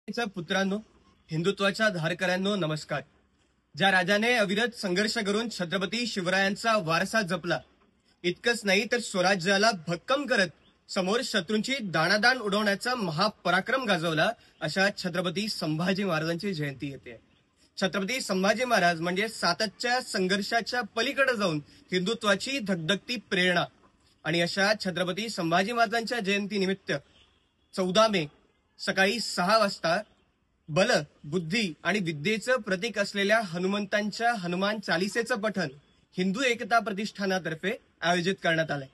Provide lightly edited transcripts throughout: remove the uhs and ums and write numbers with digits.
पुत्रांनो, हिंदुत्वाच्या धारकऱ्यांनो नमस्कार। ज्या राजाने अविरत संघर्ष करून छत्रपती शिवरायांचा वारसा जपला, इतकंच नाही तर स्वराज्याला भक्कम करत समोर शत्रूंची दाणादाण उडवण्याचा महापराक्रम गाजवला, अशा छत्रपती संभाजी महाराजांची जयंती येते। छत्रपती संभाजी महाराज म्हणजे सातत्य संघर्षाच्या पलीकडे जाऊन हिंदुत्वाची धगधगती प्रेरणा। आणि अशा छत्रपती संभाजी महाराजांच्या जयंतीनिमित्त 14 मे सकाळी 6 वाजता बल, बुद्धी आणि विद्येचं प्रतीक असलेल्या हनुमंतांच्या हनुमान चालिसेचं पठण हिंदू एकता प्रतिष्ठानातर्फे आयोजित करण्यात आलंय।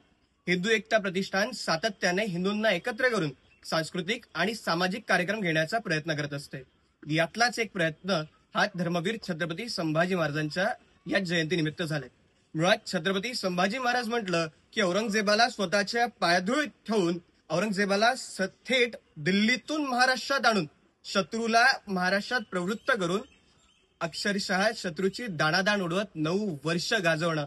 हिंदू एकता प्रतिष्ठान सातत्याने हिंदूंना एकत्र करून सांस्कृतिक आणि सामाजिक कार्यक्रम घेण्याचा प्रयत्न करत असते। यातलाच एक प्रयत्न हा धर्मवीर छत्रपती संभाजी महाराजांच्या या जयंतीनिमित्त झालाय। मुळात छत्रपती संभाजी महाराज म्हटलं की औरंगजेबाला स्वतःच्या पायाधूळ ठेवून औरंगजेबाला थेट दिल्लीतून महाराष्ट्रात आणून शत्रूला महाराष्ट्रात प्रवृत्त करून अक्षरशः शत्रूची दाणादाण उडवत 9 वर्ष गाजवणं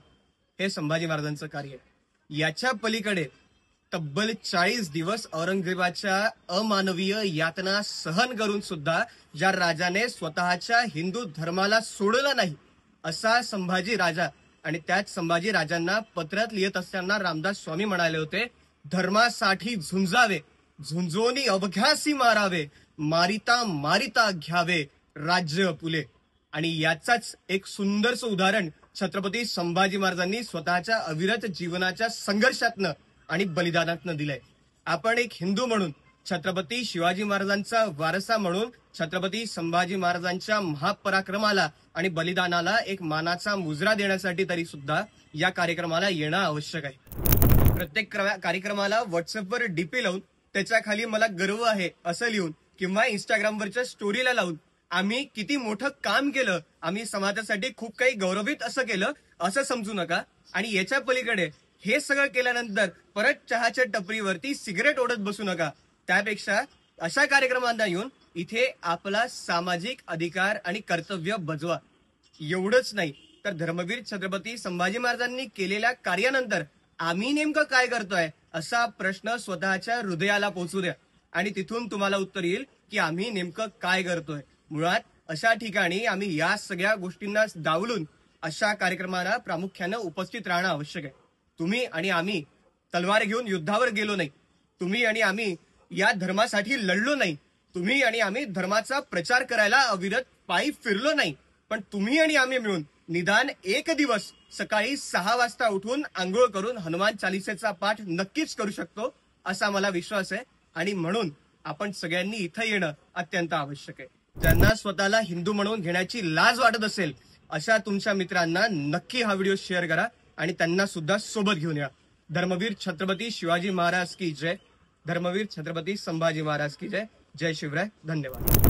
हे संभाजी महाराजांचं कार्य आहे। याच्या पलीकडे तब्बल 40 दिवस औरंगजेबाच्या अमानवीय यातना सहन करून सुद्धा ज्या राजाने स्वतःच्या हिंदू धर्माला सोडलं नाही, असा संभाजी राजा। आणि त्याच संभाजी राजांना पत्रात लिहित असताना रामदास स्वामी म्हणाले होते, धर्मासाठी झुंजावे, झुंजोनी अवघ्यासी मारावे, मारिता मारिता घ्यावे राज्य पुले। आणि याचाच एक सुंदरचं उदाहरण छत्रपती संभाजी महाराजांनी स्वतःच्या अविरत जीवनाच्या संघर्षातनं आणि बलिदानातनं दिलंय। आपण एक हिंदू म्हणून छत्रपती शिवाजी महाराजांचा वारसा म्हणून छत्रपती संभाजी महाराजांच्या महापराक्रमाला आणि बलिदानाला एक मानाचा मुजरा देण्यासाठी तरी सुद्धा या कार्यक्रमाला येणं आवश्यक आहे। प्रत्येक कार्यक्रमाला व्हॉट्सअपवर डीपी लावून त्याच्या खाली मला गर्व आहे असं लिहून किंवा इंस्टाग्रामवरच्या स्टोरीला लावून आम्ही किती मोठं काम केलं, आम्ही समाजासाठी खूप काही गौरवित असं केलं असं समजू नका। आणि याच्या पलीकडे हे सगळं केल्यानंतर परत चहाच्या टपरीवरती सिगरेट ओढत बसू नका। त्यापेक्षा अशा कार्यक्रमांना येऊन इथे आपला सामाजिक अधिकार आणि कर्तव्य बजवा। एवढंच नाही तर धर्मवीर छत्रपती संभाजी महाराजांनी केलेल्या कार्यानंतर आम्ही नेमकं काय करतोय असा प्रश्न स्वतःच्या हृदयाला पोहोचू द्या आणि तिथून तुम्हाला उत्तर येईल की आम्ही नेमकं काय करतोय। मुळात अशा ठिकाणी आम्ही या सगळ्या गोष्टींना डावलून अशा कार्यक्रमाला प्रामुख्याने उपस्थित राहणं आवश्यक आहे। तुम्ही आणि आम्ही तलवार घेऊन युद्धावर गेलो नाही, तुम्ही आणि आम्ही या धर्मासाठी लढलो नाही, तुम्ही आणि आम्ही धर्माचा प्रचार करायला अविरत पायी फिरलो नाही, पण तुम्ही आणि आम्ही मिळून निदान एक दिवस सकाळी 6 वाजता उठून आंघोळ करून हनुमान चालिसेचा पाठ नक्कीच करू शकतो असा मला विश्वास आहे। आणि म्हणून आपण सगळ्यांनी इथं येणं अत्यंत आवश्यक आहे। ज्यांना स्वतःला हिंदू म्हणून घेण्याची लाज वाटत असेल अशा तुमच्या मित्रांना नक्की हा व्हिडिओ शेअर करा आणि त्यांना सुद्धा सोबत घेऊन या। धर्मवीर छत्रपती शिवाजी महाराज की जय, धर्मवीर छत्रपती संभाजी महाराज की जय। जय शिवराय, धन्यवाद।